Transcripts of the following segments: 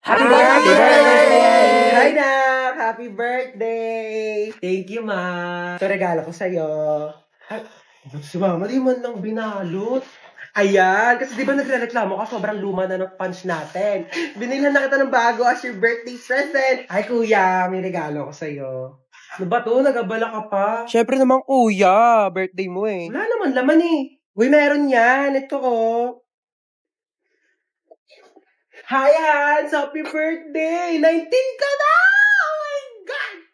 Happy Happy birthday! Hi, Nak! Happy birthday! Thank you, ma. Ito regalo ko sa'yo. Ay, si mama, di man lang binalot. Ayan, kasi di ba nagre-reklamo ka, sobrang luma na ng punch natin. Binilhan na kita ng bago as your birthday present. Ay, kuya, may regalo ko sa'yo. Ano ba to? Nagabala ka pa? Siyempre naman kuya, birthday mo eh. Wala naman laman eh. Uy, meron yan. Ito oh. Hi, Hans! Happy birthday! 19 ka na!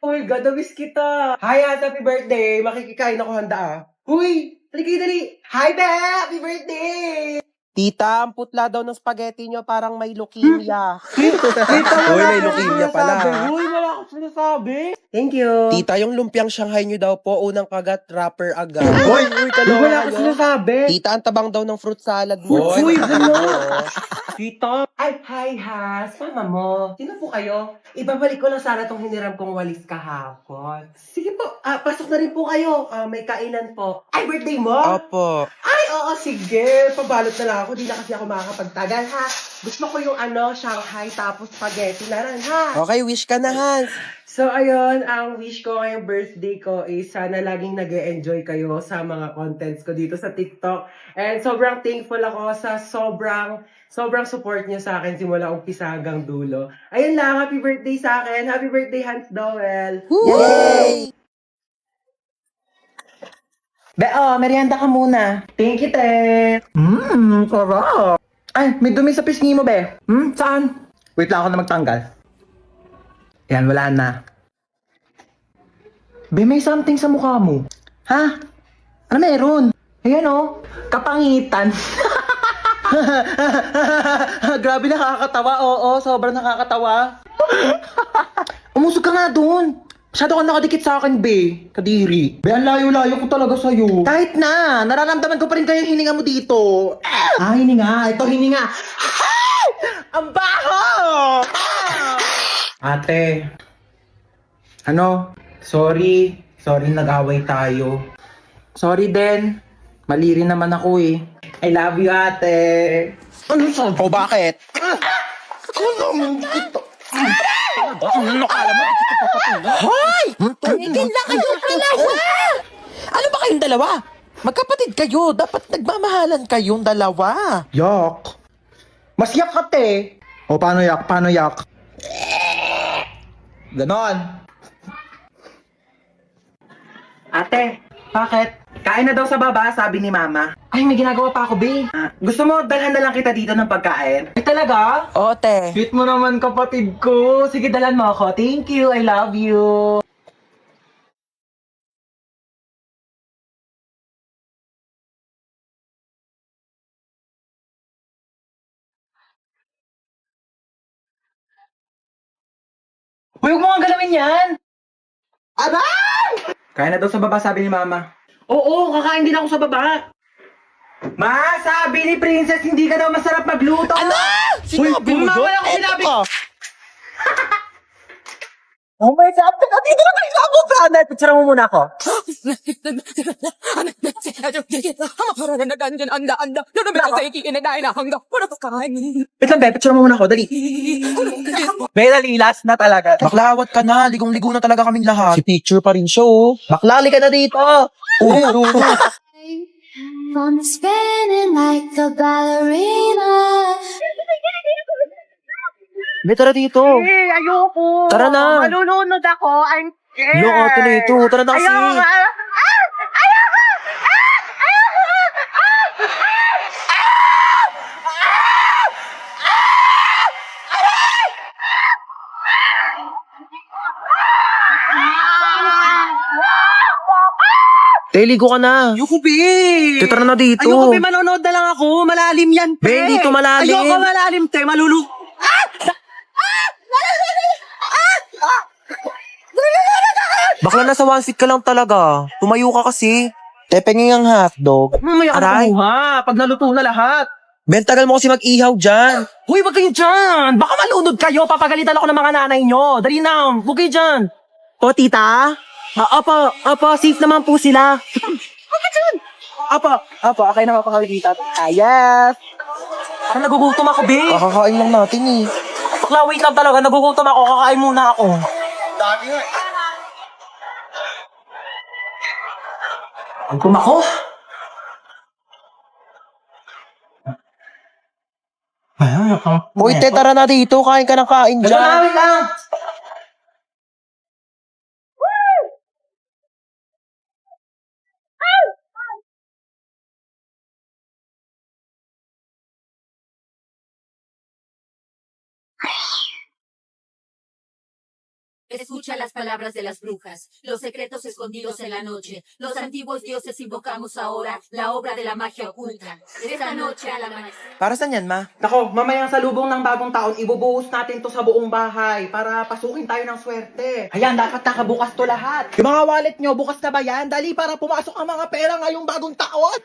Oh my God, na-miss kita. Hi, Hans! Happy birthday! Makikikain ako handa ah. Uy! Halika dali! Hi, Be! Happy birthday! Tita, ang putla daw ng spaghetti nyo parang may leukemia. Tita, Uy, may leukemia pala. Uy, wala akong sinasabi. Thank you. Tita, yung lumpiang Shanghai nyo daw po, unang kagat, wrapper agad. Uy, kaloka wala akong kayo. sinasabi. Tita, ang tabang daw ng fruit salad mo. Uy, ano? Oo. Tita! Ay, hi, Has! Mama mo. Sino po kayo? Ibabalik ko lang sana tong hiniram kong walis kahapon. Sige po, pasok na rin po kayo. May kainan po. Ay, birthday mo? Opo. Ay, oo, sige. Pabalot na lang ako. Di na kasi ako makakapagtagal, ha? Gusto ko yung Shanghai tapos spaghetti na rin, ha? Okay, wish ka na, Hans. So, ayun, ang wish ko ngayong birthday ko is sana laging nag-enjoy kayo sa mga contents ko dito sa TikTok. And sobrang thankful ako sa sobrang support niyo sa akin simula umpisa hanggang dulo. Ayun lang, happy birthday sa akin. Happy birthday, Hans Dowell. Yay! Merienda ka muna. Thank you, te. Sarap. Ay, may dumi sa pisngi mo, be. Saan? Wait lang ako na magtanggal. Yan, wala na. Be, may something sa mukha mo. Ha? Ano meron? Ayan oh, kapangitan. Grabe, nakakatawa. Oo, sobrang nakakatawa. Umusog ka nga doon. Masyado ka nakadikit sa akin, be. Kadiri. Be, ang layo-layo ko talaga sa'yo. Kahit na, nararamdaman ko pa rin kayo yung hininga mo dito. Hininga. Ito, hininga. Ang baho! Ate, sorry. Sorry, nag-away tayo. Sorry din. Mali rin naman ako eh. I love you, ate. Ano sa? O bakit? Ano kala mo? Hoy! Tumigil na kayong dalawa! Ano ba kayong dalawa? Magkapatid kayo. Dapat nagmamahalan kayong dalawa. Yak. Mas yak ka, te. O, paano yak? Paano yak? Ganon. Ate, bakit? Kain na daw sa baba, sabi ni mama. Ay, may ginagawa pa ako, be. Gusto mo, dalhan na lang kita dito ng pagkain? Ay, talaga? O, te. Sweet mo naman, kapatid ko. Sige, dalhan mo ako. Thank you, I love you. Huwag mo nga galawin yan! Aray! Kaya na daw sa baba, sabi ni mama. Oo, kakain din ako sa baba. Ma, sabi ni Princess, hindi ka daw masarap magluto. Ano? Sinabi mo Mama, yun? wala akong sinabi. Eto ka. Oh my God, dito na kayo sa ako, sana. Picture mo muna ako. Wait lang, be, picture mo muna ako, dali. Be, dali, last na talaga. Baklawat ka na. Ligong-ligo na talaga kaming lahat. Si picture pa rin siya, oh. Baklali ka na dito. I'm spinning like a ballerina. Be, tara dito. Ayoko. Tara na. Malulunod ako. I'm scared. Yung ate na ito. Tara na kasi. Te, ligo ka na. Ayoko, be. Te, tara na dito. Ayoko, be, manonood na lang ako. Malalim yan, te. Be, hindi to malalim. Ayoko malalim, te. Bakla nasa one seat ka lang talaga. Tumayo ka kasi. Te, penging ang hotdog. Mamaya ka Aray. kumuha. Pag naluto na lahat. Ben, tagal mo kasi mag-ihaw dyan. Hoy, wag kayo dyan. Baka malunod kayo. Papagalitan ako ng mga nanay nyo. Dali na. Huwag kayo dyan. O, tita? Opo. Safe naman po sila. Huwag ka dyan. Opo. Okay na mapakalitan. Yes. Parang nagugutom ako, be. Kakakain lang natin eh. Bakla, wait lang talaga. Nagugutom ako. Kakain muna ako. Dami nga. Gutom ako. Uy, te, tara na dito. Kain ka ng kain Ito dyan. na, wait lang. Escucha las palabras de las brujas, los secretos escondidos en la noche. Los antiguos dioses invocamos ahora la obra de la magia oculta. Esta noche al amanecer. Para saan yan, ma? Nako, mamayang sa lubong ng bagong taon, ibubuhos natin to sa buong bahay para pasukin tayo ng swerte. Ayan, dapat nakabukas to lahat. Yung mga wallet nyo, bukas na ba yan? Dali para pumasok ang mga pera ngayong bagong taon.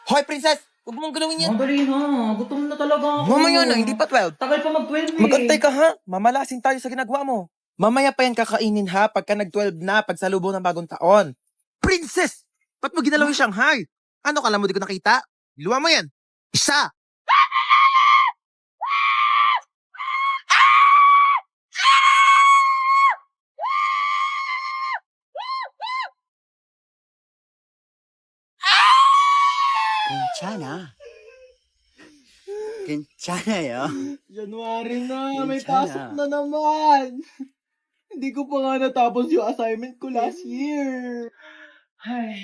Hoy, princess! Huwag mong galawin yan. Ang dali na, gutom na talaga ako. Mamaya na, hindi pa 12. Tagal pa mag-12 eh. Magantay ka ha. Mamalasin tayo sa ginagawa mo. Mamaya pa yan kakainin ha pagka nag-12 na pagsalubong ng bagong taon. Princess! Ba't mo ginalaw yung Shanghai? Ano kala mo di ko nakita? Iluwa mo yan. Isa! 괜찮아. 괜찮아요. January na, may 괜찮아. pasok na naman. Hindi ko pa nga natapos yung assignment ko last year. Ay.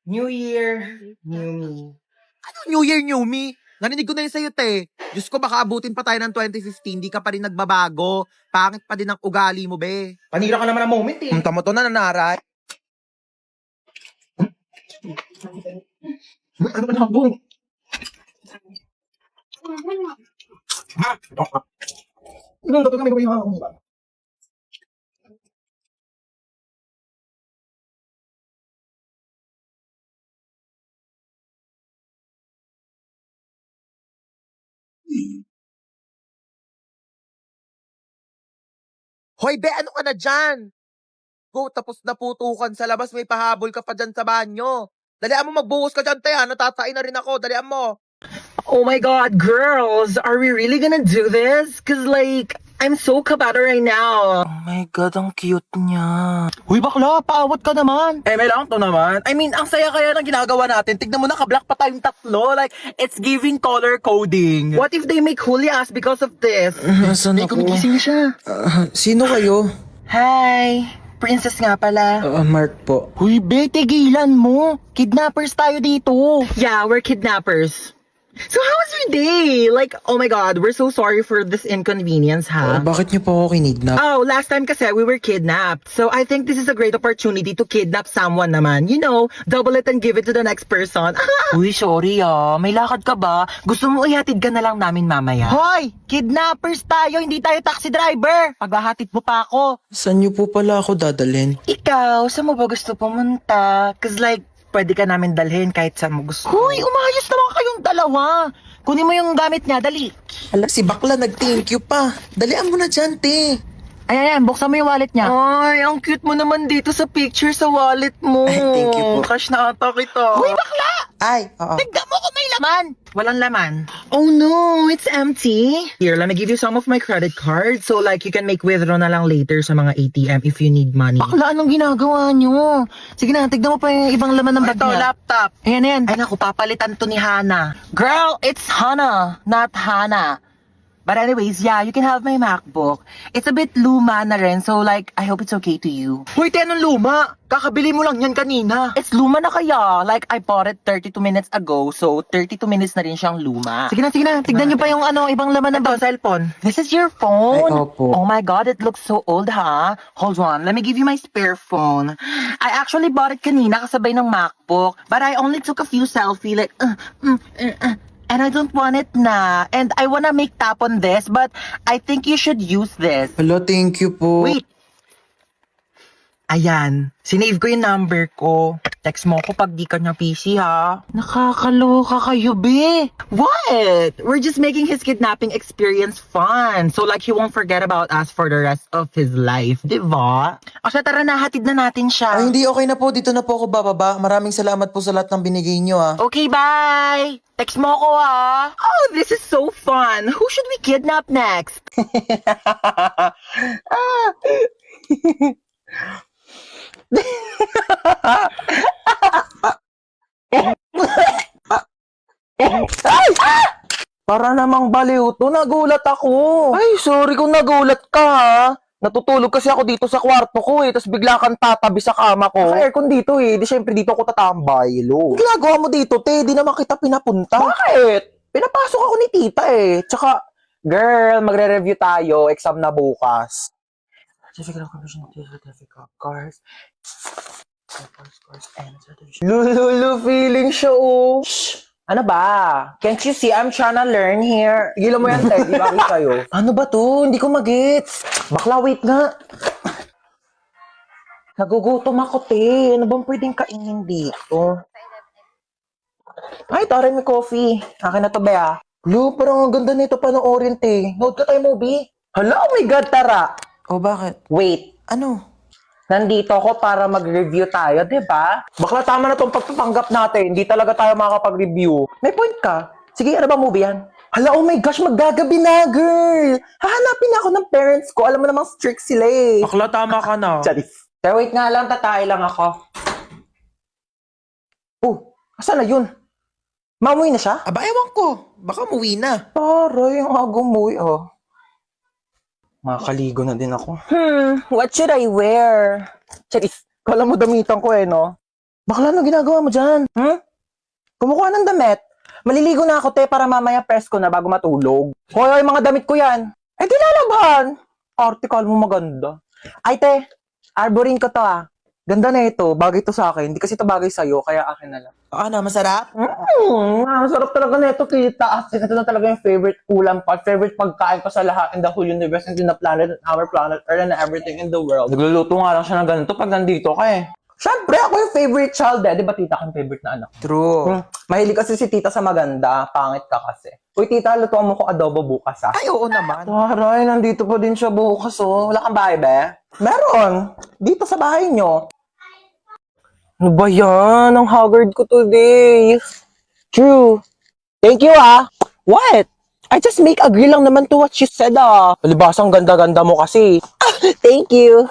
New Year, new me. Ano New Year, New Me? Narinig ko na yun sa'yo, te. Diyos ko, baka abutin pa tayo ng 2015, di ka pa rin nagbabago. Pangit pa din ang ugali mo, be. Panira ka naman ng moment eh. Tama to na nanaray. Ano ba nabong? Ilang dapat kami gawin mga kumba? Hoy, be, ano ka na dyan? Go, tapos naputukan sa labas, may pahabol ka pa dyan sa banyo. Dalian mo, magbuhos ka dyan, te, ha? Natatain na rin ako. Dalian mo. Oh my god, girls! Are we really gonna do this? Cause like, I'm so kabata right now. Oh my God, ang cute niya. Uy, bakla, paawat ka naman. Eh, may lang to naman. I mean, ang saya kaya ng ginagawa natin. Tignan mo, naka-black pa tayong tatlo. Like, it's giving color coding. What if they make holy ass because of this? Nasaan Ay, gumigising siya. Sino kayo? Hi! Princess nga pala. Mark po. Uy, be, tigilan mo. Kidnappers tayo dito. Yeah, we're kidnappers. So how was your day? Like, oh my god, we're so sorry for this inconvenience, ha? Bakit niyo po ako kinidnap? Oh, last time kasi we were kidnapped. So I think this is a great opportunity to kidnap someone naman. You know, double it and give it to the next person. Uy, sorry may lakad ka ba? Gusto mo ihatid ka na lang namin mamaya? Hoy! Kidnappers tayo, hindi tayo taxi driver! Paghahatid mo pa ako. Saan niyo po pala ako dadalhin? Ikaw, saan mo ba gusto pumunta? Cause like, pwede ka namin dalhin kahit saan mo gusto. Hoy, umayos naman kayong dalawa. Kunin mo yung gamit niya, dali. Ala, si Bakla nag-thank you pa. Dalian mo na dyan, te. Ayan, buksan mo yung wallet niya. Ay, ang cute mo naman dito sa picture sa wallet mo. Ay, thank you po. Cash na ata kita. Hoy, bakla! Ay, oo. Tignan mo kung may laman. Walang laman. Oh no, it's empty. Here, let me give you some of my credit cards so like you can make withdraw na lang later sa mga ATM if you need money. Bakla, anong ginagawa nyo? Sige na, tignan mo pa yung ibang laman ng bag niya. Ito, laptop. Ayan. Ay naku, papalitan to ni Hana. Girl, it's Hana, not Hana. But anyways, yeah, you can have my MacBook. It's a bit luma na rin, so like, I hope it's okay to you. Hoy, anong luma? Kakabili mo lang yan kanina. It's luma na kaya. Like, I bought it 32 minutes ago, so 32 minutes na rin siyang luma. Sige na. Tignan niyo pa yung ibang laman ng cellphone. This is your phone? Ay, opo. Oh my God, it looks so old, ha? Hold on, let me give you my spare phone. I actually bought it kanina kasabay ng MacBook, but I only took a few selfie, like, and I don't want it na. And I wanna make tap on this, but I think you should use this. Hello, thank you po. Wait. Ayan. Sinave ko yung number ko. Text mo ko pag di ka niya busy, ha? Nakakaloka kayo, be. What? We're just making his kidnapping experience fun. So like he won't forget about us for the rest of his life, di ba? O siya, tara na, hatid na natin siya. Ay, hindi, okay na po. Dito na po ako bababa. Maraming salamat po sa lahat ng binigay nyo, ah. Okay, bye! Text mo ko, ha? Oh, this is so fun. Who should we kidnap next? Para namang baliw to, nagulat ako. Ay, sorry kung nagulat ka, ha. Natutulog kasi ako dito sa kwarto ko, eh. Tapos bigla kang tatabi sa kama ko. Naka-aircon dito, eh. Di syempre dito ako tatambay, lo. Ginagawa mo dito, te. Di naman kita pinapunta. Bakit? Pinapasok ako ni tita, eh. Tsaka, girl, magre-review tayo. Exam na bukas. Certificate of completion, certificate of course. Lulu, feeling siya, oh. Shh! Ano ba? Can't you see I'm trying to learn here? Gilan mo yan, Ted. Di ba ako sa'yo? Ano ba to? Hindi ko magets. Bakla, wait nga. Nagugutom ako, te. Ano bang pwedeng kainin dito? Ay, taray, may coffee. Akin na to, Bea. Lu, parang ang ganda nito panoorin, te. Note ka tayo, movie. Hala, oh my God, tara. Oh, bakit? Wait. Ano? Nandito ako para mag-review tayo, di ba? Bakla, tama na tong pagpapanggap natin. Hindi talaga tayo makakapag-review. May point ka. Sige, ano ba movie yan? Hala, oh my gosh, maggagabi na, girl! Hahanapin ako ng parents ko. Alam mo namang strict sila eh. Bakla, tama ka na. Charis. Pero wait nga lang, tatay lang ako. Oh, asan na yun? Mamuwi na siya? Aba, ewan ko. Baka muwi na. Taray, ang agumuwi, oh. Makakaligo na din ako. What should I wear? Charis, kala mo damitan ko eh, no? Bakla, ano ginagawa mo dyan? Kumukuha ng damit. Maliligo na ako, te, para mamaya press ko na bago matulog. Hoy, mga damit ko yan. Eh, di lalaban. Article mo maganda. Ay, te, arborin ko to, ah. Ganda na ito. Bagay to sa akin. Hindi kasi ito bagay sa'yo, kaya akin na lang. Ano, masarap? Masarap talaga na ito, kita. As ito na talaga yung favorite ulam pa. Favorite pagkain ko sa lahat in the whole universe and in the planet and our planet Earth and everything in the world. Nagluluto nga lang siya ng ganito pag nandito ka eh. Siyempre, ako yung favorite child eh. Di ba tita ko yung favorite na anak? True. Mahilig kasi si tita sa maganda. Pangit ka kasi. Uy, tita, lutuan mo ko adobo bukas, ah. Ay, oo naman. Taray, nandito pa din siya bukas, oh. Wala kang bahay, be? Meron. Dito sa bahay nyo. Ano ba yan? Ang haggard ko today. True. Thank you, ah. What? I just make agree lang naman to what she said, ah. Palibasang ganda-ganda mo kasi. Thank you.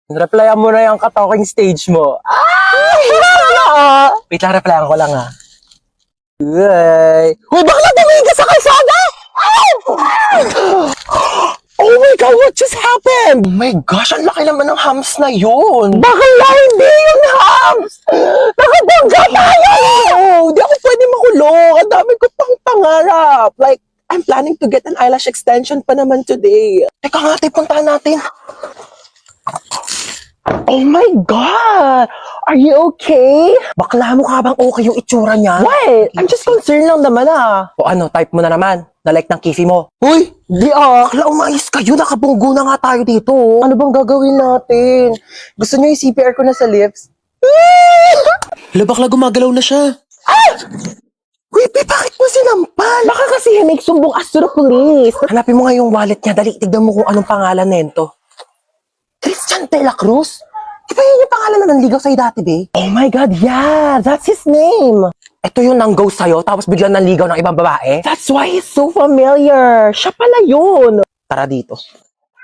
Replyan mo na yung ka-talking stage mo. Ah! Wait lang, replyan ko lang, ah. Uy! Uy, bakla tumingin ka sa kalsada! Oh my God, what just happened? Oh my gosh, ang laki naman ng hams na yun. Bakla, hindi yung hams! Nakabangga tayo! Hindi ako pwede makulong. Ang dami ko pang pangarap. Like, I'm planning to get an eyelash extension pa naman today. Teka nga, puntahan natin. Oh my God! Are you okay? Bakla, mukha bang okay yung itsura niya? What? I'm just concerned lang naman, ah. O ano, type mo na naman. Na-like ng kifi mo. Uy! Di ah! Bakla, umayos kayo. Nakabunggo na nga tayo dito. Ano bang gagawin natin? Gusto niyo yung CPR ko na sa lips? Hala, bakla, gumagalaw na siya. Ah! Wait, bakit mo sinampal? Baka kasi may sumbong us to the police. Hanapin mo nga yung wallet niya. Dali, tignan mo kung anong pangalan nento. Christian de la Cruz? Di ba yun yung pangalan na nanligaw sa'yo dati, be? Oh my God, yeah! That's his name! Ito yung nang-ghost sa'yo, tapos biglang nanligaw ng ibang babae? That's why he's so familiar! Siya pala yun! Tara dito.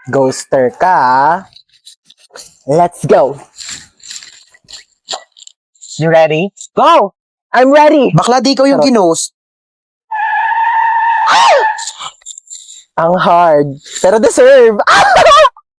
Ghoster ka, let's go! You ready? Go! I'm ready! Bakla, di ko yung ginost. Ang hard, pero deserve!